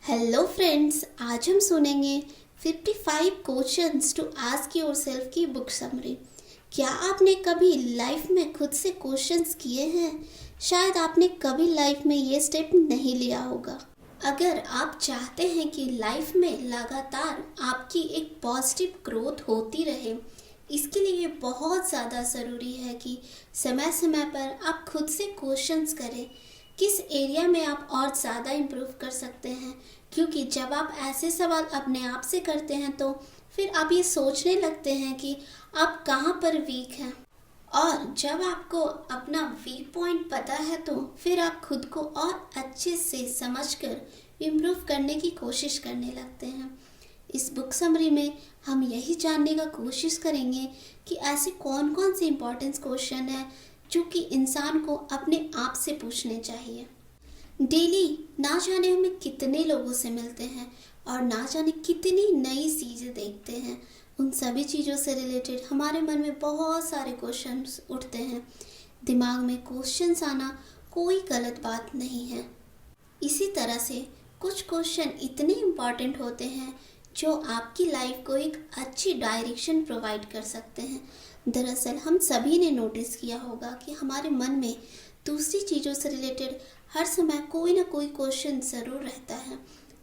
Hello friends, आज हम सुनेंगे 55 क्वेश्चंस टू आस्क योरसेल्फ की बुक समरी। क्या आपने कभी लाइफ में खुद से क्वेश्चंस किए हैं? शायद आपने कभी लाइफ में ये स्टेप नहीं लिया होगा। अगर आप चाहते हैं कि लाइफ में लगातार आपकी एक पॉजिटिव ग्रोथ होती रहे, इसके लिए ये बहुत ज़्यादा ज़रूरी है कि समय समय पर आप खुद से क्वेश्चंस करें किस एरिया में आप और ज़्यादा इम्प्रूव कर सकते हैं। क्योंकि जब आप ऐसे सवाल अपने आप से करते हैं तो फिर आप ये सोचने लगते हैं कि आप कहाँ पर वीक हैं, और जब आपको अपना वीक पॉइंट पता है तो फिर आप खुद को और अच्छे से समझकर इम्प्रूव करने की कोशिश करने लगते हैं। इस बुक समरी में हम यही जानने का कोशिश करेंगे कि ऐसे कौन कौन से इम्पोर्टेंट क्वेश्चन हैं जो कि इंसान को अपने आप से पूछने चाहिए। डेली ना जाने हमें कितने लोगों से मिलते हैं और ना जाने कितनी नई चीज़ें देखते हैं। उन सभी चीज़ों से रिलेटेड हमारे मन में बहुत सारे क्वेश्चंस उठते हैं। दिमाग में क्वेश्चंस आना कोई गलत बात नहीं है। इसी तरह से कुछ क्वेश्चन इतने इम्पॉर्टेंट होते हैं जो आपकी लाइफ को एक अच्छी डायरेक्शन प्रोवाइड कर सकते हैं। दरअसल हम सभी ने नोटिस किया होगा कि हमारे मन में दूसरी चीज़ों से रिलेटेड हर समय कोई ना कोई क्वेश्चन ज़रूर रहता है।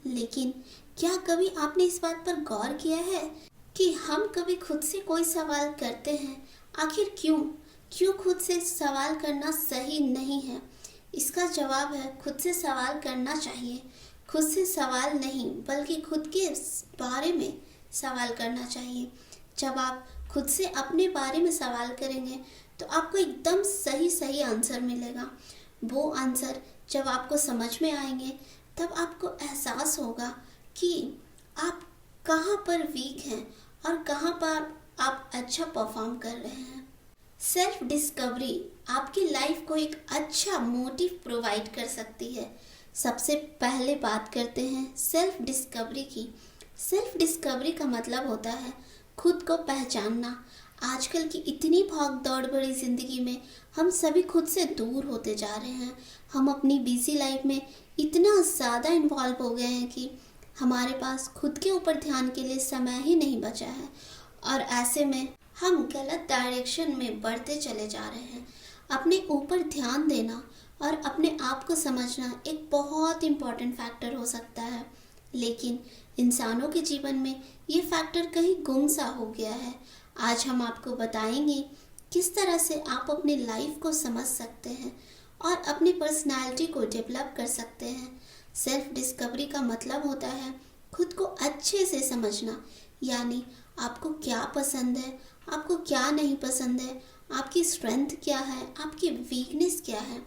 लेकिन क्या कभी आपने इस बात पर गौर किया है कि हम कभी खुद से कोई सवाल करते हैं, आखिर क्यों खुद से सवाल करना सही नहीं है? इसका जवाब है खुद से सवाल करना चाहिए। खुद से सवाल नहीं बल्कि खुद के बारे में सवाल करना चाहिए। जब आप खुद से अपने बारे में सवाल करेंगे तो आपको एकदम सही आंसर मिलेगा। वो आंसर जब आपको समझ में आएंगे तब आपको एहसास होगा कि आप कहाँ पर वीक हैं और कहाँ पर आप अच्छा परफॉर्म कर रहे हैं। सेल्फ डिस्कवरी आपकी लाइफ को एक अच्छा मोटिव प्रोवाइड कर सकती है। सबसे पहले बात करते हैं सेल्फ डिस्कवरी की। सेल्फ डिस्कवरी का मतलब होता है खुद को पहचानना। आजकल की इतनी भाग दौड़ भरी ज़िंदगी में हम सभी खुद से दूर होते जा रहे हैं। हम अपनी बिजी लाइफ में इतना ज़्यादा इन्वॉल्व हो गए हैं कि हमारे पास खुद के ऊपर ध्यान के लिए समय ही नहीं बचा है, और ऐसे में हम गलत डायरेक्शन में बढ़ते चले जा रहे हैं। अपने ऊपर ध्यान देना और अपने आप को समझना एक बहुत इम्पॉर्टेंट फैक्टर हो सकता है, लेकिन इंसानों के जीवन में ये फैक्टर कहीं गुम सा हो गया है। आज हम आपको बताएंगे किस तरह से आप अपनी लाइफ को समझ सकते हैं और अपनी पर्सनालिटी को डेवलप कर सकते हैं। सेल्फ डिस्कवरी का मतलब होता है खुद को अच्छे से समझना, यानी आपको क्या पसंद है, आपको क्या नहीं पसंद है, आपकी स्ट्रेंथ क्या है, आपकी वीकनेस क्या है।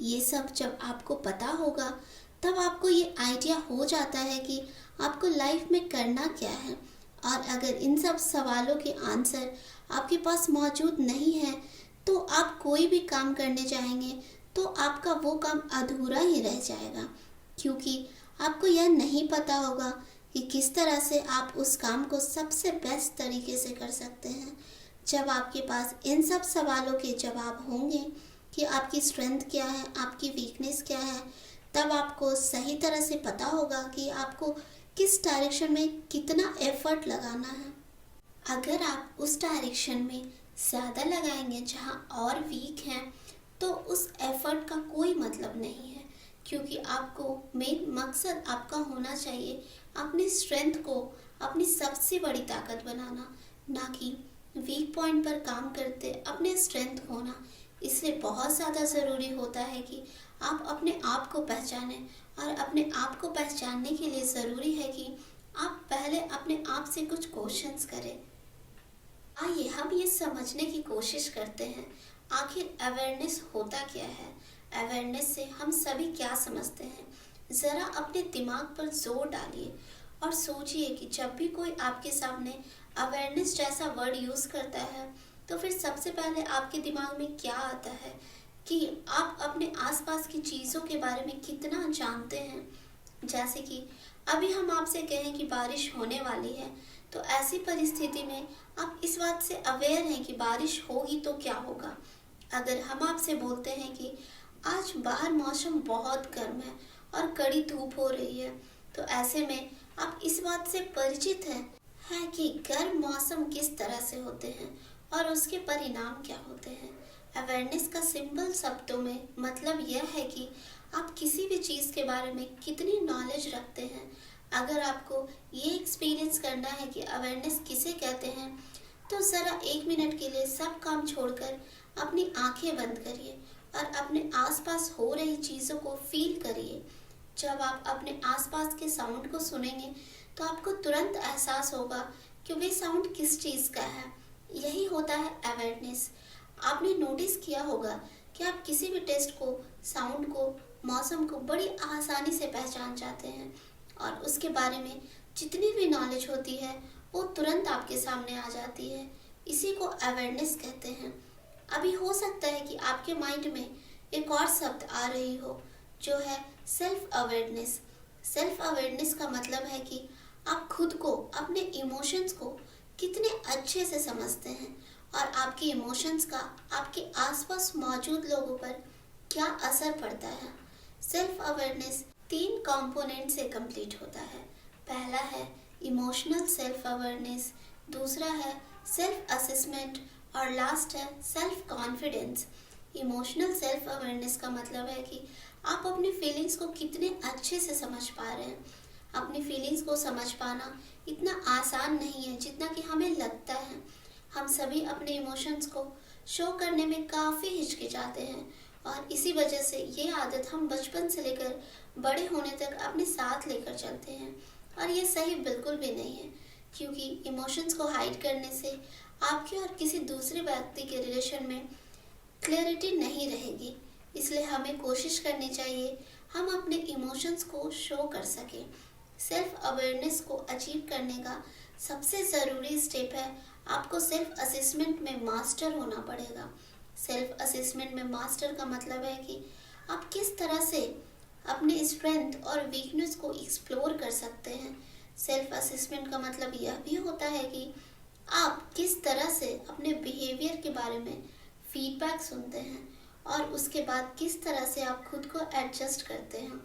ये सब जब आपको पता होगा तब आपको ये आइडिया हो जाता है कि आपको लाइफ में करना क्या है। और अगर इन सब सवालों के आंसर आपके पास मौजूद नहीं है तो आप कोई भी काम करने जाएंगे तो आपका वो काम अधूरा ही रह जाएगा, क्योंकि आपको यह नहीं पता होगा कि किस तरह से आप उस काम को सबसे बेस्ट तरीके से कर सकते हैं। जब आपके पास इन सब सवालों के जवाब होंगे कि आपकी स्ट्रेंथ क्या है, आपकी वीकनेस क्या है, तब आपको सही तरह से पता होगा कि आपको किस डायरेक्शन में कितना एफर्ट लगाना है। अगर आप उस डायरेक्शन में ज़्यादा लगाएंगे जहाँ और वीक हैं तो उस एफर्ट का कोई मतलब नहीं है, क्योंकि आपको मेन मकसद आपका होना चाहिए अपनी स्ट्रेंथ को अपनी सबसे बड़ी ताकत बनाना, ना कि वीक पॉइंट पर काम करते अपने स्ट्रेंथ खोना। इसलिए बहुत ज़्यादा ज़रूरी होता है कि आप अपने आप को पहचानें, और अपने आप को पहचानने के लिए ज़रूरी है कि आप पहले अपने आप से कुछ क्वेश्चंस करें। आइए हम ये समझने की कोशिश करते हैं आखिर अवेयरनेस होता क्या है, अवेयरनेस से हम सभी क्या समझते हैं। ज़रा अपने दिमाग पर जोर डालिए और सोचिए कि जब भी कोई आपके सामने अवेयरनेस जैसा वर्ड यूज़ करता है तो फिर सबसे पहले आपके दिमाग में क्या आता है कि आप अपने आसपास की चीज़ों के बारे में कितना जानते हैं। जैसे कि अभी हम आपसे कहें कि बारिश होने वाली है, तो ऐसी परिस्थिति में आप इस बात से अवेयर हैं कि बारिश होगी तो क्या होगा। अगर हम आपसे बोलते हैं कि आज बाहर मौसम बहुत गर्म है और कड़ी धूप हो रही है, तो ऐसे में आप इस बात से परिचित हैं कि गर्म मौसम किस तरह से होते हैं और उसके परिणाम क्या होते हैं। अवेयरनेस का सिंपल शब्दों में मतलब यह है कि आप किसी भी चीज़ के बारे में कितनी नॉलेज रखते हैं। अगर आपको ये एक्सपीरियंस करना है कि अवेयरनेस किसे कहते हैं, तो ज़रा 1 मिनट के लिए सब काम छोड़कर अपनी आंखें बंद करिए और अपने आसपास हो रही चीज़ों को फील करिए। जब आप अपने आसपास के साउंड को सुनेंगे तो आपको तुरंत एहसास होगा कि वे साउंड किस चीज़ का है। यही होता है अवेयरनेस। आपने नोटिस किया होगा कि आप किसी भी टेस्ट को, साउंड को, मौसम को बड़ी आसानी से पहचान जाते हैं और उसके बारे में जितनी भी नॉलेज होती है वो तुरंत आपके सामने आ जाती है। इसी को अवेयरनेस कहते हैं। अभी हो सकता है कि आपके माइंड में एक और शब्द आ रही हो जो है सेल्फ अवेयरनेस। सेल्फ अवेयरनेस का मतलब है कि आप खुद को, अपने इमोशंस को कितने अच्छे से समझते हैं और आपके इमोशंस का आपके आसपास मौजूद लोगों पर क्या असर पड़ता है। सेल्फ अवेयरनेस 3 कंपोनेंट से कंप्लीट होता है। पहला है इमोशनल सेल्फ अवेयरनेस, दूसरा है सेल्फ असेसमेंट और लास्ट है self confidence. Emotional self awareness का मतलब है कि आप अपनी फीलिंग्स को कितने अच्छे से समझ पा रहे हैं। अपनी फीलिंग्स को समझ पाना इतना आसान नहीं है जितना कि हमें लगता है। हम सभी अपने इमोशंस को शो करने में काफ़ी हिचकिचाते हैं और इसी वजह से ये आदत हम बचपन से लेकर बड़े होने तक अपने साथ लेकर चलते हैं और ये सही बिल्कुल भी नहीं है, क्योंकि इमोशंस को हाइड करने से आपके और किसी दूसरे व्यक्ति के रिलेशन में क्लैरिटी नहीं रहेगी। इसलिए हमें कोशिश करनी चाहिए हम अपने इमोशंस को शो कर सकें। सेल्फ अवेयरनेस को अचीव करने का सबसे ज़रूरी स्टेप है आपको सेल्फ असेसमेंट में मास्टर होना पड़ेगा। सेल्फ असेसमेंट में मास्टर का मतलब है कि आप किस तरह से अपने स्ट्रेंथ और वीकनेस को एक्सप्लोर कर सकते हैं। सेल्फ असेसमेंट का मतलब यह भी होता है कि आप किस तरह से अपने बिहेवियर के बारे में फीडबैक सुनते हैं और उसके बाद किस तरह से आप खुद को एडजस्ट करते हैं।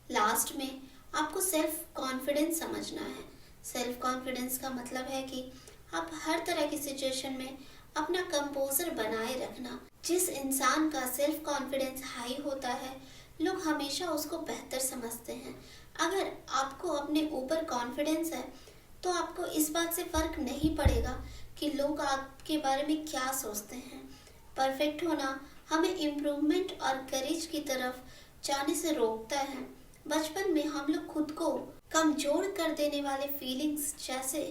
लास्ट में आपको सेल्फ कॉन्फिडेंस समझना है। सेल्फ कॉन्फिडेंस का मतलब है कि आप हर तरह की सिचुएशन में अपना कंपोजर बनाए रखना। जिस इंसान का सेल्फ कॉन्फिडेंस हाई होता है, लोग हमेशा उसको बेहतर समझते हैं। अगर आपको अपने ऊपर कॉन्फिडेंस है तो आपको इस बात से फर्क नहीं पड़ेगा कि लोग आपके बारे में क्या सोचते हैं। परफेक्ट होना हमें इम्प्रूवमेंट और करेज की तरफ जाने से रोकता है। बचपन में हम लोग खुद को कमजोर कर देने वाले फीलिंग्स जैसे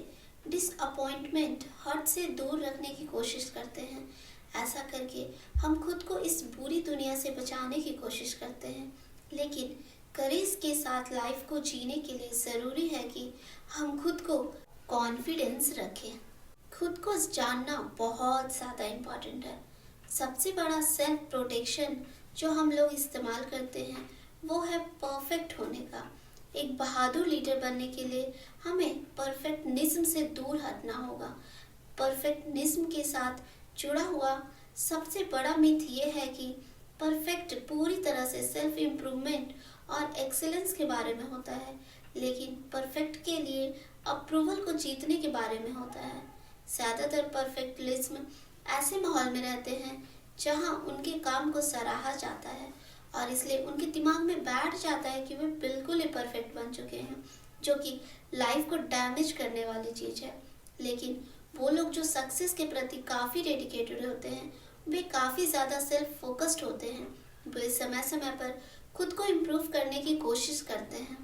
डिसअपॉइंटमेंट, हर्ट से दूर रखने की कोशिश करते हैं। ऐसा करके हम खुद को इस बुरी दुनिया से बचाने की कोशिश करते हैं। लेकिन करेज के साथ लाइफ को जीने के लिए ज़रूरी है कि हम खुद को कॉन्फिडेंस रखें। खुद को जानना बहुत ज़्यादा इम्पॉर्टेंट है। सबसे बड़ा सेल्फ प्रोटेक्शन जो हम लोग इस्तेमाल करते हैं वो है परफेक्ट होने का। एक बहादुर लीडर बनने के लिए हमें परफेक्टनिज्म से दूर हटना होगा। परफेक्टनिज्म के साथ जुड़ा हुआ सबसे बड़ा मिथ ये है कि परफेक्ट पूरी तरह से सेल्फ इम्प्रूवमेंट और एक्सेलेंस के बारे में होता है, लेकिन परफेक्ट के लिए अप्रूवल को जीतने के बारे में होता है। ज़्यादातर परफेक्टलिज्म ऐसे माहौल में रहते हैं जहां उनके काम को सराहा जाता है और इसलिए उनके दिमाग में बैठ जाता है कि वे बिल्कुल ही परफेक्ट बन चुके हैं, जो कि लाइफ को डैमेज करने वाली चीज़ है। लेकिन वो लोग जो सक्सेस के प्रति काफ़ी डेडिकेटेड होते हैं, वे काफ़ी ज़्यादा सेल्फ फोकस्ड होते हैं। वे समय समय पर खुद को इम्प्रूव करने की कोशिश करते हैं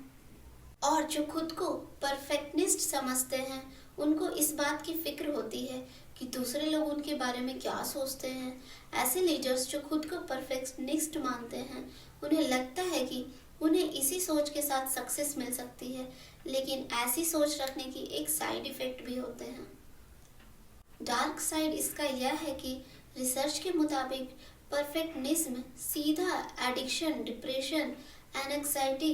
और जो खुद को परफेक्टनिस्ट समझते हैं उनको इस बात की फिक्र होती है कि दूसरे लोग उनके बारे में क्या सोचते हैं। ऐसे लीडर्स जो खुद को परफेक्शनिस्ट मानते हैं, उन्हें लगता है कि उन्हें इसी सोच के साथ सक्सेस मिल सकती है, लेकिन ऐसी सोच रखने की एक साइड इफ़ेक्ट भी होते हैं। डार्क साइड इसका यह है कि रिसर्च के मुताबिक परफेक्शनिज्म सीधा addiction, depression and anxiety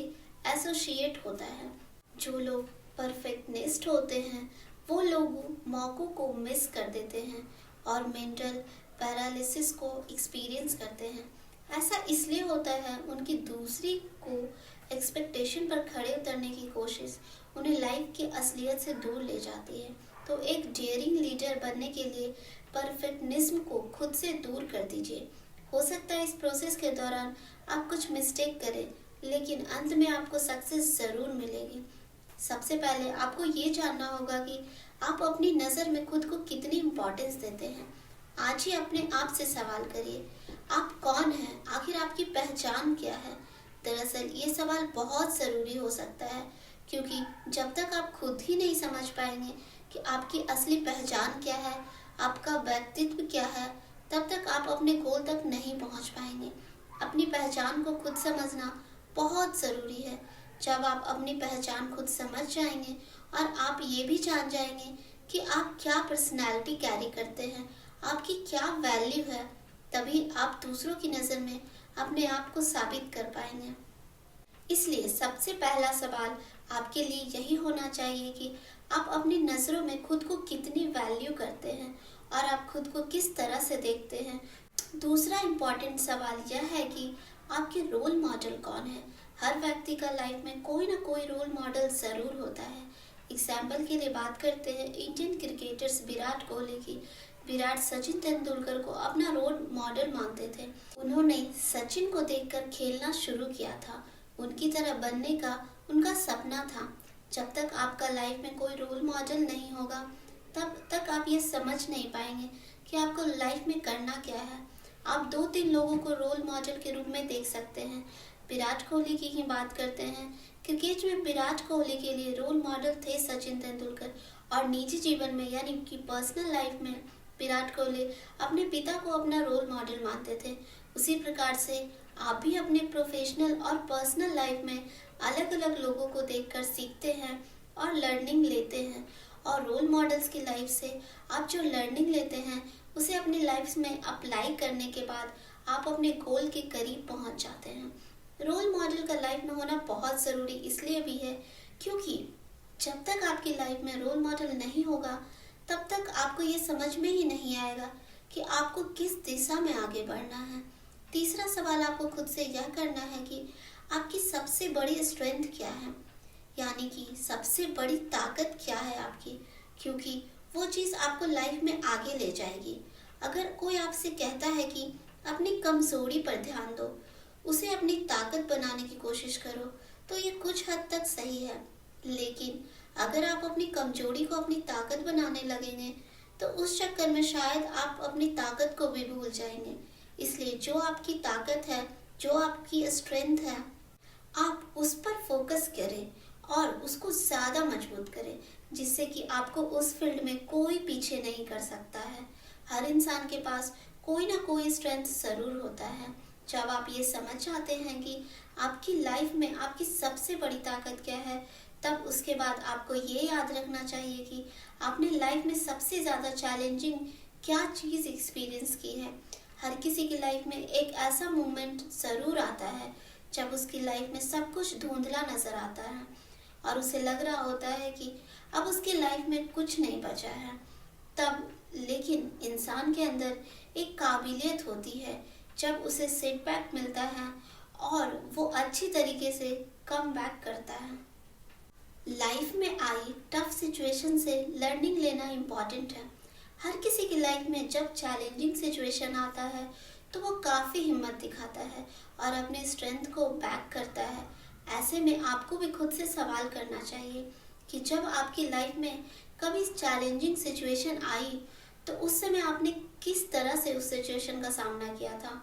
associate होता है। जो लोग परफेक्शनिस्ट होते हैं वो लोग मौक़ों को मिस कर देते हैं और मेंटल पैरालिसिस को एक्सपीरियंस करते हैं। ऐसा इसलिए होता है उनकी दूसरी को एक्सपेक्टेशन पर खड़े उतरने की कोशिश उन्हें लाइफ की असलियत से दूर ले जाती है। तो एक डेयरिंग लीडर बनने के लिए परफेक्शनिज्म को खुद से दूर कर दीजिए। हो सकता है इस प्रोसेस के दौरान आप कुछ मिस्टेक करें, लेकिन अंत में आपको सक्सेस ज़रूर मिलेगी। सबसे पहले आपको ये जानना होगा कि आप अपनी नज़र में खुद को कितनी इम्पोर्टेंस देते हैं। आज ही अपने आप से सवाल करिए, आप कौन हैं? आखिर आपकी पहचान क्या है? दरअसल ये सवाल बहुत ज़रूरी हो सकता है, क्योंकि जब तक आप खुद ही नहीं समझ पाएंगे कि आपकी असली पहचान क्या है, आपका व्यक्तित्व क्या है, तब तक आप अपने गोल तक नहीं पहुंच पाएंगे। अपनी पहचान को खुद समझना बहुत ज़रूरी है। जब आप अपनी पहचान खुद समझ जाएंगे और आप ये भी जान जाएंगे कि आप क्या पर्सनैलिटी कैरी करते हैं, आपकी क्या वैल्यू है, तभी आप दूसरों की नज़र में अपने आप को साबित कर पाएंगे। इसलिए सबसे पहला सवाल आपके लिए यही होना चाहिए कि आप अपनी नज़रों में खुद को कितनी वैल्यू करते हैं और आप खुद को किस तरह से देखते हैं। दूसरा इम्पॉर्टेंट सवाल यह है कि आपके रोल मॉडल कौन है। हर व्यक्ति का लाइफ में कोई ना कोई रोल मॉडल ज़रूर होता है। एग्जाम्पल के लिए बात करते हैं इंडियन क्रिकेटर्स विराट कोहली की। विराट सचिन तेंदुलकर को अपना रोल मॉडल मानते थे। उन्होंने सचिन को देखकर खेलना शुरू किया था। उनकी तरह बनने का उनका सपना था। जब तक आपका लाइफ में कोई रोल मॉडल नहीं होगा, तब तक आप ये समझ नहीं पाएंगे कि आपको लाइफ में करना क्या है। आप 2-3 लोगों को रोल मॉडल के रूप में देख सकते हैं। विराट कोहली की ही बात करते हैं। क्रिकेट में विराट कोहली के लिए रोल मॉडल थे सचिन तेंदुलकर, और निजी जीवन में यानी कि पर्सनल लाइफ में विराट कोहली अपने पिता को अपना रोल मॉडल मानते थे। उसी प्रकार से आप भी अपने प्रोफेशनल और पर्सनल लाइफ में अलग अलग लोगों को देखकर सीखते हैं और लर्निंग लेते हैं, और रोल मॉडल्स की लाइफ से आप जो लर्निंग लेते हैं उसे अपनी लाइफ में अप्लाई करने के बाद आप अपने गोल के करीब पहुंच जाते हैं। रोल मॉडल का लाइफ में होना बहुत ज़रूरी इसलिए भी है क्योंकि जब तक आपकी लाइफ में रोल मॉडल नहीं होगा, तब तक आपको ये समझ में ही नहीं आएगा कि आपको किस दिशा में आगे बढ़ना है। तीसरा सवाल आपको खुद से यह करना है कि आपकी सबसे बड़ी स्ट्रेंथ क्या है, यानी कि सबसे बड़ी ताकत क्या है आपकी, क्योंकि वो चीज़ आपको लाइफ में आगे ले जाएगी। अगर कोई आपसे कहता है कि अपनी कमजोरी पर ध्यान दो, उसे अपनी ताकत बनाने की कोशिश करो, तो ये कुछ हद तक सही है। लेकिन अगर आप अपनी कमजोरी को अपनी ताकत बनाने लगेंगे, तो उस चक्कर में शायद आप अपनी ताकत को भी भूल जाएंगे। इसलिए जो आपकी ताकत है, जो आपकी स्ट्रेंथ है, आप उस पर फोकस करें और उसको ज़्यादा मजबूत करें, जिससे कि आपको उस फील्ड में कोई पीछे नहीं कर सकता है। हर इंसान के पास कोई ना कोई स्ट्रेंथ ज़रूर होता है। जब आप ये समझ जाते हैं कि आपकी लाइफ में आपकी सबसे बड़ी ताकत क्या है, तब उसके बाद आपको ये याद रखना चाहिए कि आपने लाइफ में सबसे ज़्यादा चैलेंजिंग क्या चीज़ एक्सपीरियंस की है। हर किसी की लाइफ में एक ऐसा मोमेंट ज़रूर आता है जब उसकी लाइफ में सब कुछ धुंधला नज़र आता है और उसे लग रहा होता है कि अब उसकी लाइफ में कुछ नहीं बचा है। तब लेकिन इंसान के अंदर एक काबिलियत होती है जब उसे सेटबैक मिलता है और वो अच्छी तरीके से कम बैक करता है। लाइफ में आई टफ सिचुएशन से लर्निंग लेना इम्पॉर्टेंट है। हर किसी की लाइफ में जब चैलेंजिंग सिचुएशन आता है तो वो काफ़ी हिम्मत दिखाता है और अपने स्ट्रेंथ को बैक करता है। ऐसे में आपको भी खुद से सवाल करना चाहिए कि जब आपकी लाइफ में कभी चैलेंजिंग सिचुएशन आई तो उस समय आपने किस तरह से उस सिचुएशन का सामना किया था।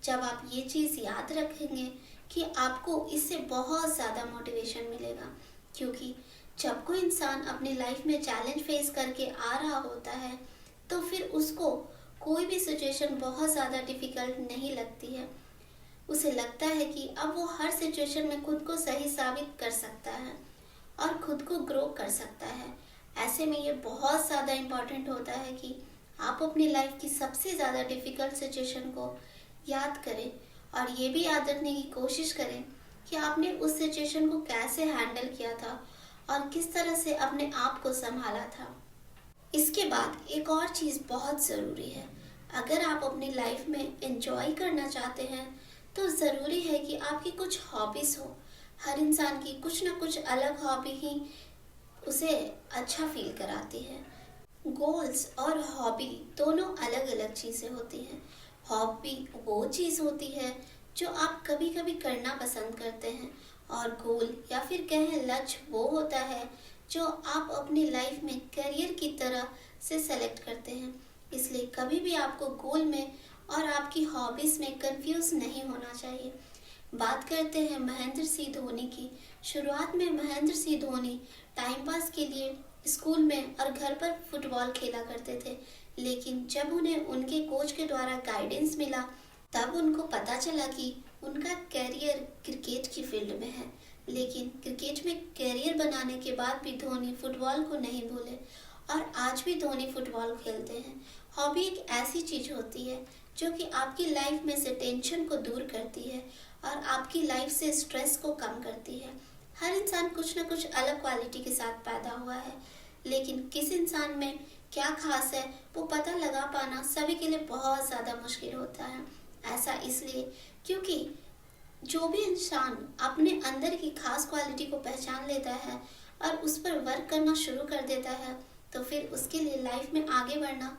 जब आप ये चीज़ याद रखेंगे कि आपको इससे बहुत ज़्यादा मोटिवेशन मिलेगा, क्योंकि जब कोई इंसान अपनी लाइफ में चैलेंज फेस करके आ रहा होता है तो फिर उसको कोई भी सिचुएशन बहुत ज़्यादा डिफ़िकल्ट नहीं लगती है। उसे लगता है कि अब वो हर सिचुएशन में खुद को सही साबित कर सकता है और खुद को ग्रो कर सकता है। ऐसे में ये बहुत ज़्यादा इम्पॉर्टेंट होता है कि आप अपनी लाइफ की सबसे ज़्यादा डिफ़िकल्ट सिचुएशन को याद करें और ये भी याद रखने की कोशिश करें कि आपने उस सिचुएशन को कैसे हैंडल किया था और किस तरह से अपने आप को संभाला था। इसके बाद एक और चीज़ बहुत ज़रूरी है। अगर आप अपनी लाइफ में एंजॉय करना चाहते हैं तो ज़रूरी है कि आपकी कुछ हॉबीज़ हो। हर इंसान की कुछ ना कुछ अलग हॉबी ही उसे अच्छा फील कराती है। गोल्स और हॉबी दोनों अलग अलग चीज़ें होती हैं। हॉबी वो चीज़ होती है जो आप कभी कभी करना पसंद करते हैं, और गोल या फिर कहें लक्ष्य वो होता है जो आप अपनी लाइफ में करियर की तरह से सेलेक्ट करते हैं। इसलिए कभी भी आपको गोल में और आपकी हॉबीज़ में कंफ्यूज नहीं होना चाहिए। बात करते हैं महेंद्र सिंह धोनी की। शुरुआत में महेंद्र सिंह धोनी टाइम पास के लिए स्कूल में और घर पर फुटबॉल खेला करते थे, लेकिन जब उन्हें उनके कोच के द्वारा गाइडेंस मिला तब उनको पता चला कि उनका कैरियर क्रिकेट की फील्ड में है। लेकिन क्रिकेट में कैरियर बनाने के बाद भी धोनी फुटबॉल को नहीं भूले, और आज भी धोनी फुटबॉल खेलते हैं। हॉबी एक ऐसी चीज होती है जो कि आपकी लाइफ में से टेंशन को दूर करती है और आपकी लाइफ से स्ट्रेस को कम करती है। हर इंसान कुछ न कुछ अलग क्वालिटी के साथ पैदा हुआ है, लेकिन किस इंसान में क्या खास है वो पता लगा पाना सभी के लिए बहुत ज़्यादा मुश्किल होता है। ऐसा इसलिए क्योंकि जो भी इंसान अपने अंदर की खास क्वालिटी को पहचान लेता है और उस पर वर्क करना शुरू कर देता है, तो फिर उसके लिए लाइफ में आगे बढ़ना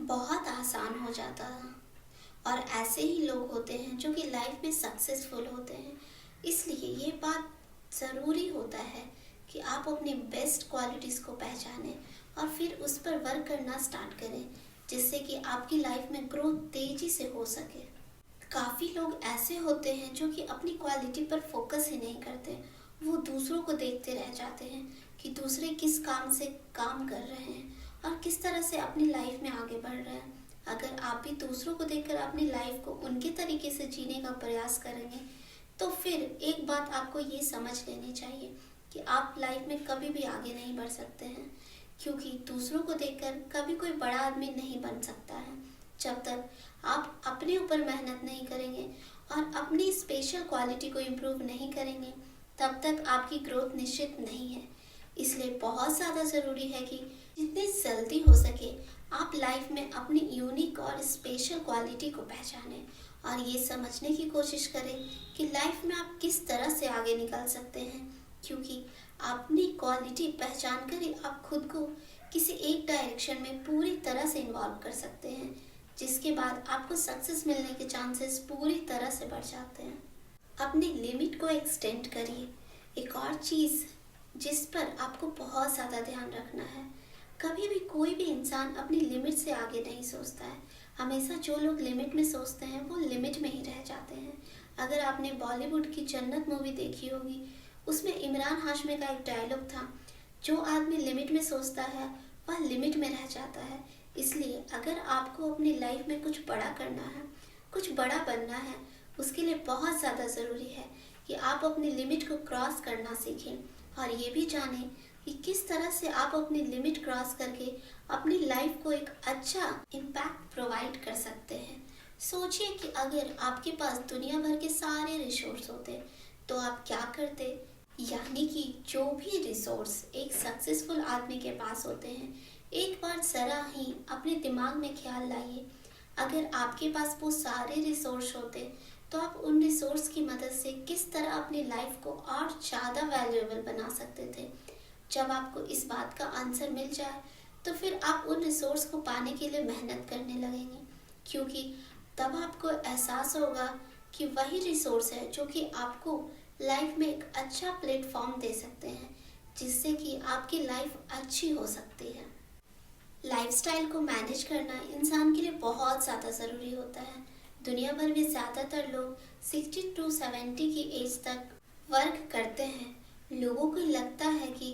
बहुत आसान हो जाता है। और ऐसे ही लोग होते हैं जो कि लाइफ में सक्सेसफुल होते हैं। इसलिए ये बात ज़रूरी होता है कि आप अपनी बेस्ट क्वालिटीज़ को पहचानें और फिर उस पर वर्क करना स्टार्ट करें, जिससे कि आपकी लाइफ में ग्रोथ तेज़ी से हो सके। काफ़ी लोग ऐसे होते हैं जो कि अपनी क्वालिटी पर फोकस ही नहीं करते। वो दूसरों को देखते रह जाते हैं कि दूसरे किस काम से काम कर रहे हैं और किस तरह से अपनी लाइफ में आगे बढ़ रहे हैं। अगर आप भी दूसरों को देखकर अपनी लाइफ को उनके तरीके से जीने का प्रयास करेंगे, तो फिर एक बात आपको ये समझ लेनी चाहिए कि आप लाइफ में कभी भी आगे नहीं बढ़ सकते हैं, क्योंकि दूसरों को देखकर कभी कोई बड़ा आदमी नहीं बन सकता है। जब तक आप अपने ऊपर मेहनत नहीं करेंगे और अपनी स्पेशल क्वालिटी को इम्प्रूव नहीं करेंगे, तब तक आपकी ग्रोथ निश्चित नहीं है। इसलिए बहुत ज़्यादा ज़रूरी है कि जितनी जल्दी हो सके आप लाइफ में अपनी यूनिक और स्पेशल क्वालिटी को पहचानें और ये समझने की कोशिश करें कि लाइफ में आप किस तरह से आगे निकल सकते हैं, क्योंकि अपनी क्वालिटी पहचान कर ही आप खुद को किसी एक डायरेक्शन में पूरी तरह से इन्वॉल्व कर सकते हैं, जिसके बाद आपको सक्सेस मिलने के चांसेस पूरी तरह से बढ़ जाते हैं। अपनी लिमिट को एक्सटेंड करिए। एक और चीज़ जिस पर आपको बहुत ज़्यादा ध्यान रखना है, कभी भी कोई भी इंसान अपनी लिमिट से आगे नहीं सोचता है। हमेशा जो लोग लिमिट में सोचते हैं वो लिमिट में ही रह जाते हैं। अगर आपने बॉलीवुड की जन्नत मूवी देखी होगी, उसमें इमरान हाशमी का एक डायलॉग था, जो आदमी लिमिट में सोचता है वह लिमिट में रह जाता है। इसलिए अगर आपको अपनी लाइफ में कुछ बड़ा करना है, कुछ बड़ा बनना है, उसके लिए बहुत ज़्यादा ज़रूरी है कि आप अपनी लिमिट को क्रॉस करना सीखें और ये भी जानें कि किस तरह से आप अपनी लिमिट क्रॉस करके अपनी लाइफ को एक अच्छा इम्पैक्ट प्रोवाइड कर सकते हैं। सोचिए कि अगर आपके पास दुनिया भर के सारे रिसोर्स होते तो आप क्या करते। यानी कि जो भी रिसोर्स एक सक्सेसफुल आदमी के पास होते हैं, एक बार ज़रा ही अपने दिमाग में ख्याल लाइए, अगर आपके पास वो सारे रिसोर्स होते तो आप उन रिसोर्स की मदद से किस तरह अपनी लाइफ को और ज़्यादा वैल्यूएबल बना सकते थे। जब आपको इस बात का आंसर मिल जाए तो फिर आप उन रिसोर्स को पाने के लिए मेहनत करने लगेंगे, क्योंकि तब आपको एहसास होगा कि वही रिसोर्स है जो कि आपको लाइफ में एक अच्छा प्लेटफॉर्म दे सकते हैं, जिससे कि आपकी लाइफ अच्छी हो सकती है। लाइफस्टाइल को मैनेज करना इंसान के लिए बहुत ज़्यादा ज़रूरी होता है। दुनिया भर में ज़्यादातर लोग 60 to 70 की एज तक वर्क करते हैं। लोगों को लगता है कि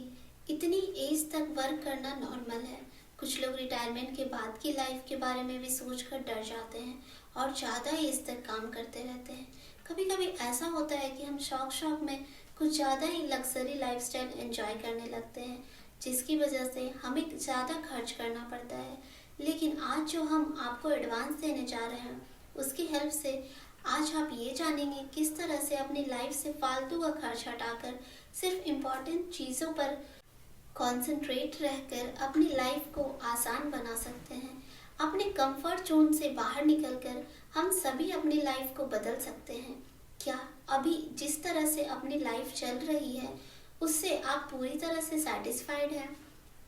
इतनी एज तक वर्क करना नॉर्मल है। कुछ लोग रिटायरमेंट के बाद की लाइफ के बारे में भी सोचकर डर जाते हैं और ज़्यादा एज तक काम करते रहते हैं। कभी कभी ऐसा होता है कि हम शौक में कुछ ज़्यादा ही लग्जरी लाइफस्टाइल एंजॉय करने लगते हैं, जिसकी वजह से हमें ज़्यादा खर्च करना पड़ता है। लेकिन आज जो हम आपको एडवांस देने जा रहे हैं, उसकी हेल्प से आज आप ये जानेंगे किस तरह से अपनी लाइफ से फालतू का खर्च हटाकर सिर्फ इम्पॉर्टेंट चीज़ों पर कंसंट्रेट रहकर अपनी लाइफ को आसान बना सकते हैं। अपने कंफर्ट जोन से बाहर निकलकर हम सभी अपनी लाइफ को बदल सकते हैं। क्या अभी जिस तरह से अपनी लाइफ चल रही है उससे आप पूरी तरह से सेटिस्फाइड हैं?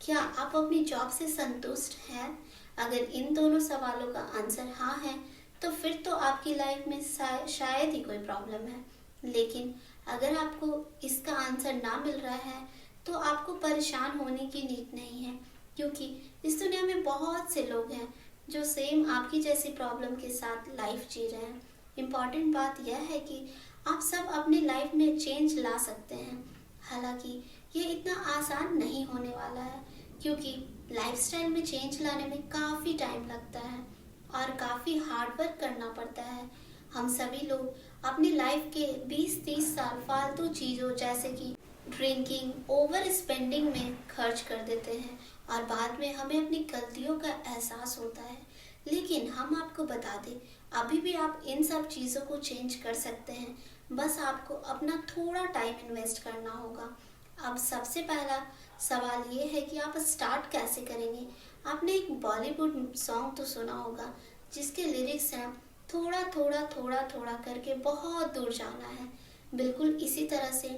क्या आप अपनी जॉब से संतुष्ट हैं? अगर इन दोनों सवालों का आंसर हाँ है तो फिर तो आपकी लाइफ में शायद ही कोई प्रॉब्लम है। लेकिन अगर आपको इसका आंसर ना मिल रहा है तो आपको परेशान होने की नीड नहीं है, क्योंकि इस दुनिया में बहुत से लोग हैं जो सेम आपकी जैसी प्रॉब्लम के साथ लाइफ जी रहे हैं। इम्पॉर्टेंट बात यह है कि आप सब अपनी लाइफ में चेंज ला सकते हैं। हालांकि ये इतना आसान नहीं होने वाला है, क्योंकि लाइफस्टाइल में चेंज लाने में काफ़ी टाइम लगता है और काफ़ी हार्ड वर्क करना पड़ता है। हम सभी लोग अपनी लाइफ के 20-30 साल फालतू चीज़ों जैसे कि ड्रिंकिंग, ओवर स्पेंडिंग में खर्च कर देते हैं और बाद में हमें अपनी गलतियों का एहसास होता है। लेकिन हम आपको बता दें, अभी भी आप इन सब चीज़ों को चेंज कर सकते हैं। बस आपको अपना थोड़ा टाइम इन्वेस्ट करना होगा। अब सबसे पहला सवाल ये है कि आप स्टार्ट कैसे करेंगे। आपने एक बॉलीवुड सॉन्ग तो सुना होगा जिसके लिरिक्स हैं, थोड़ा थोड़ा थोड़ा थोड़ा करके बहुत दूर जाना है। बिल्कुल इसी तरह से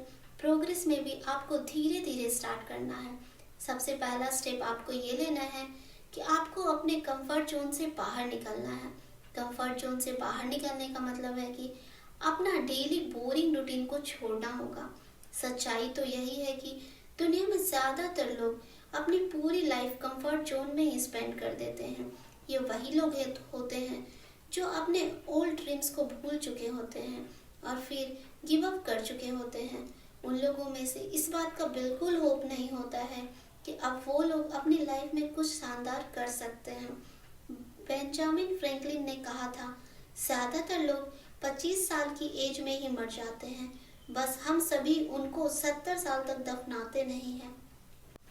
प्रोग्रेस में भी आपको धीरे धीरे स्टार्ट करना है। सबसे पहला स्टेप आपको ये लेना है कि आपको अपने कंफर्ट जोन से बाहर निकलना है। कंफर्ट जोन से बाहर निकलने का मतलब है कि अपना डेली बोरिंग रूटीन को छोड़ना होगा। सच्चाई तो यही है कि दुनिया में ज़्यादातर लोग अपनी पूरी लाइफ कंफर्ट जोन में ही स्पेंड कर देते हैं। ये वही लोग होते हैं जो अपने ओल्ड ड्रीम्स को भूल चुके होते हैं और फिर गिव अप कर चुके होते हैं। उन लोगों में से इस बात का बिल्कुल होप नहीं होता है कि अब वो लोग अपनी लाइफ में कुछ शानदार कर सकते हैं। बेंजामिन फ्रैंकलिन ने कहा था, ज़्यादातर लोग 25 साल की एज में ही मर जाते हैं, बस हम सभी उनको 70 साल तक दफनाते नहीं हैं।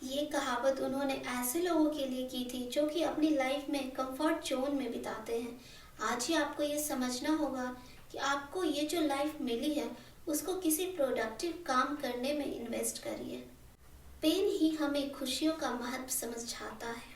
ये कहावत उन्होंने ऐसे लोगों के लिए की थी जो कि अपनी लाइफ में कंफर्ट जोन में बिताते हैं। आज ही आपको ये समझना होगा कि आपको ये जो लाइफ मिली है उसको किसी प्रोडक्टिव काम करने में इन्वेस्ट करिए। पेन ही हमें खुशियों का महत्व समझाता है।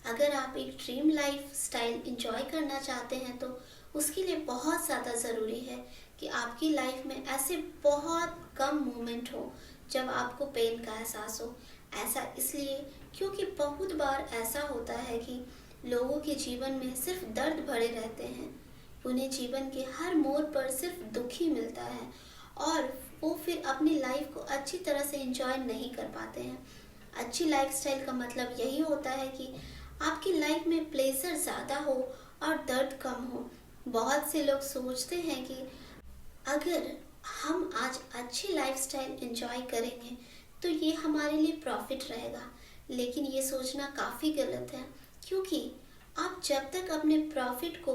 अगर आप एक ड्रीम लाइफ स्टाइल इंजॉय करना चाहते हैं तो उसके लिए बहुत ज़्यादा ज़रूरी है कि आपकी लाइफ में ऐसे बहुत कम मोमेंट हो जब आपको पेन का एहसास हो। ऐसा इसलिए क्योंकि बहुत बार ऐसा होता है कि लोगों के जीवन में सिर्फ दर्द भरे रहते हैं। उन्हें जीवन के हर मोड़ पर सिर्फ दुख ही मिलता है और वो फिर अपनी लाइफ को अच्छी तरह से एंजॉय नहीं कर पाते हैं। अच्छी लाइफस्टाइल का मतलब यही होता है कि आपकी लाइफ में प्लेजर ज़्यादा हो और दर्द कम हो। बहुत से लोग सोचते हैं कि अगर हम आज अच्छी लाइफस्टाइल एंजॉय करेंगे तो ये हमारे लिए प्रॉफिट रहेगा, लेकिन ये सोचना काफ़ी गलत है, क्योंकि आप जब तक अपने प्रॉफिट को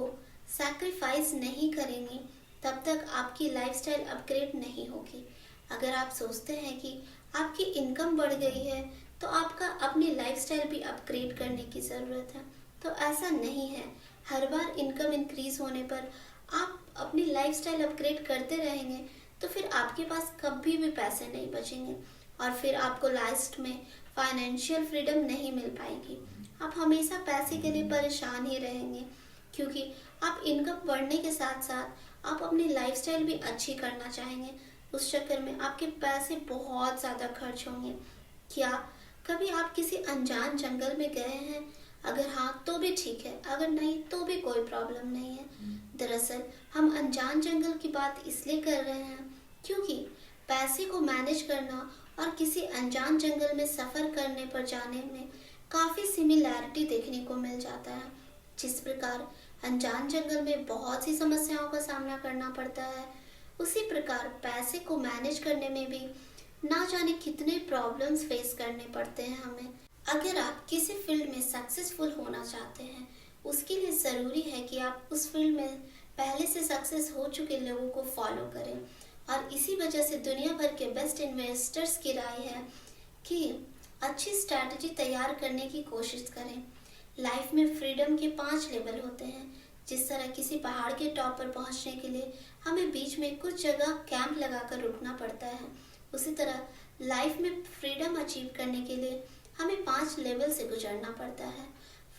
सैक्रिफाइस नहीं करेंगे तब तक आपकी लाइफस्टाइल अपग्रेड नहीं होगी। अगर आप सोचते हैं कि आपकी इनकम बढ़ गई है तो आपका अपनी लाइफस्टाइल भी अपग्रेड करने की ज़रूरत है, तो ऐसा नहीं है। हर बार इनकम इंक्रीज होने पर आप अपनी लाइफस्टाइल अपग्रेड करते रहेंगे तो फिर आपके पास कभी भी पैसे नहीं बचेंगे और फिर आपको लास्ट में फाइनेंशियल फ्रीडम नहीं मिल पाएगी। आप हमेशा पैसे के लिए परेशान ही रहेंगे, क्योंकि आप इनकम बढ़ने के साथ साथ आप अपनी लाइफस्टाइल भी अच्छी करना चाहेंगे। उस चक्कर में आपके पैसे बहुत ज़्यादा खर्च होंगे। क्या कभी आप किसी अनजान जंगल में गए हैं? अगर हाँ तो भी ठीक है, अगर नहीं तो भी कोई प्रॉब्लम नहीं है। दरअसल हम अनजान जंगल की बात इसलिए कर रहे हैं क्योंकि पैसे को मैनेज करना और किसी अनजान जंगल में सफ़र करने पर जाने में काफ़ी सिमिलैरिटी देखने को मिल जाता है। जिस प्रकार अनजान जंगल में बहुत सी समस्याओं का सामना करना पड़ता है, उसी प्रकार पैसे को मैनेज करने में भी ना जाने कितने प्रॉब्लम्स फेस करने पड़ते हैं हमें। अगर आप किसी फील्ड में सक्सेसफुल होना चाहते हैं, उसके लिए ज़रूरी है कि आप उस फील्ड में पहले से सक्सेस हो चुके लोगों को फॉलो करें। और इसी वजह से दुनिया भर के बेस्ट इन्वेस्टर्स की राय है कि अच्छी स्ट्रैटेजी तैयार करने की कोशिश करें। लाइफ में फ्रीडम के 5 लेवल होते हैं। जिस तरह किसी पहाड़ के टॉप पर पहुंचने के लिए हमें बीच में कुछ जगह कैंप लगाकर रुकना पड़ता है, उसी तरह लाइफ में फ्रीडम अचीव करने के लिए हमें 5 लेवल से गुजरना पड़ता है।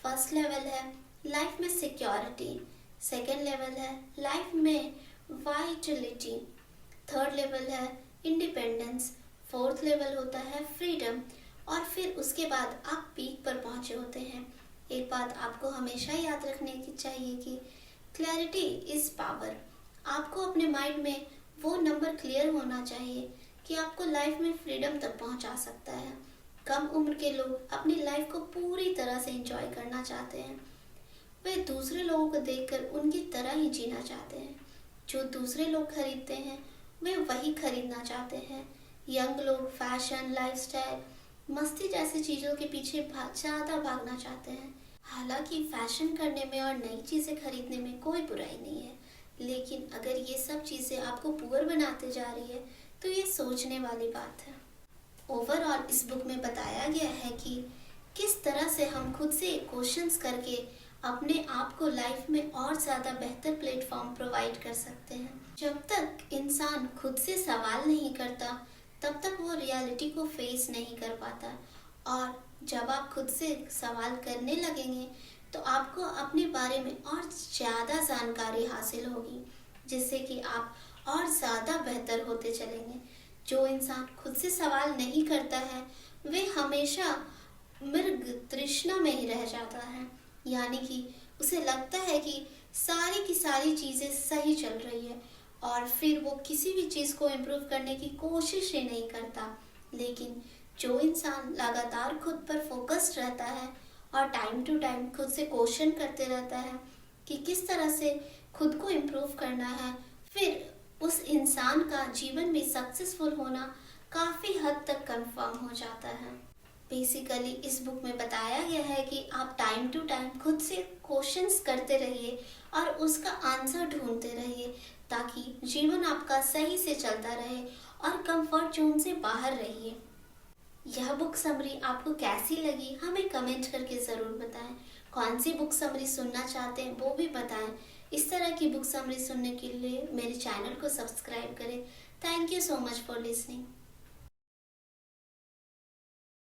फर्स्ट लेवल है लाइफ में सिक्योरिटी। सेकेंड लेवल है लाइफ में वाइटलिटी, थर्ड लेवल है इंडिपेंडेंस, फोर्थ लेवल होता है फ्रीडम, और फिर उसके बाद आप पीक पर पहुंचे होते हैं। एक बात आपको हमेशा याद रखने की चाहिए कि क्लैरिटी इज पावर। आपको अपने माइंड में वो नंबर क्लियर होना चाहिए कि आपको लाइफ में फ्रीडम तक पहुंचा सकता है। कम उम्र के लोग अपनी लाइफ को पूरी तरह से एंजॉय करना चाहते हैं। वे दूसरे लोगों को देखकर उनकी तरह ही जीना चाहते हैं। जो दूसरे लोग खरीदते हैं वे वही खरीदना चाहते हैं। यंग लोग फैशन, लाइफस्टाइल, मस्ती जैसी चीज़ों के पीछे ज़्यादा भागना चाहते हैं। हालांकि फैशन करने में और नई चीज़ें खरीदने में कोई बुराई नहीं है, लेकिन अगर ये सब चीज़ें आपको पुअर बनाते जा रही है तो ये सोचने वाली बात है। ओवरऑल इस बुक में बताया गया है कि किस तरह से हम खुद से क्वेश्चंस करके अपने आप को लाइफ में और ज़्यादा बेहतर प्लेटफॉर्म प्रोवाइड कर सकते हैं। जब तक इंसान खुद से सवाल नहीं करता तब तक वो रियलिटी को फेस नहीं कर पाता, और जब आप खुद से सवाल करने लगेंगे तो आपको अपने बारे में और ज़्यादा जानकारी हासिल होगी, जिससे कि आप और ज़्यादा बेहतर होते चलेंगे। जो इंसान खुद से सवाल नहीं करता है वे हमेशा मृग तृष्णा में ही रह जाता है, यानी कि उसे लगता है कि सारी की सारी चीज़ें सही चल रही है और फिर वो किसी भी चीज़ को इम्प्रूव करने की कोशिश ही नहीं करता। लेकिन जो इंसान लगातार खुद पर फोकस्ड रहता है और टाइम टू टाइम खुद से क्वेश्चन करते रहता है कि किस तरह से खुद को इम्प्रूव करना है, फिर उस इंसान का जीवन में सक्सेसफुल होना काफ़ी हद तक कंफर्म हो जाता है। बेसिकली इस बुक में बताया गया है कि आप टाइम टू टाइम खुद से क्वेश्चंस करते रहिए और उसका आंसर ढूंढते रहिए, ताकि जीवन आपका सही से चलता रहे और कंफर्ट जोन से बाहर रहिए। यह बुक समरी आपको कैसी लगी हमें कमेंट करके ज़रूर बताएं। कौन सी बुक समरी सुनना चाहते हैं वो भी बताएं। इस तरह की बुक समरी सुनने के लिए मेरे चैनल को सब्सक्राइब करें। Thank you so much for listening.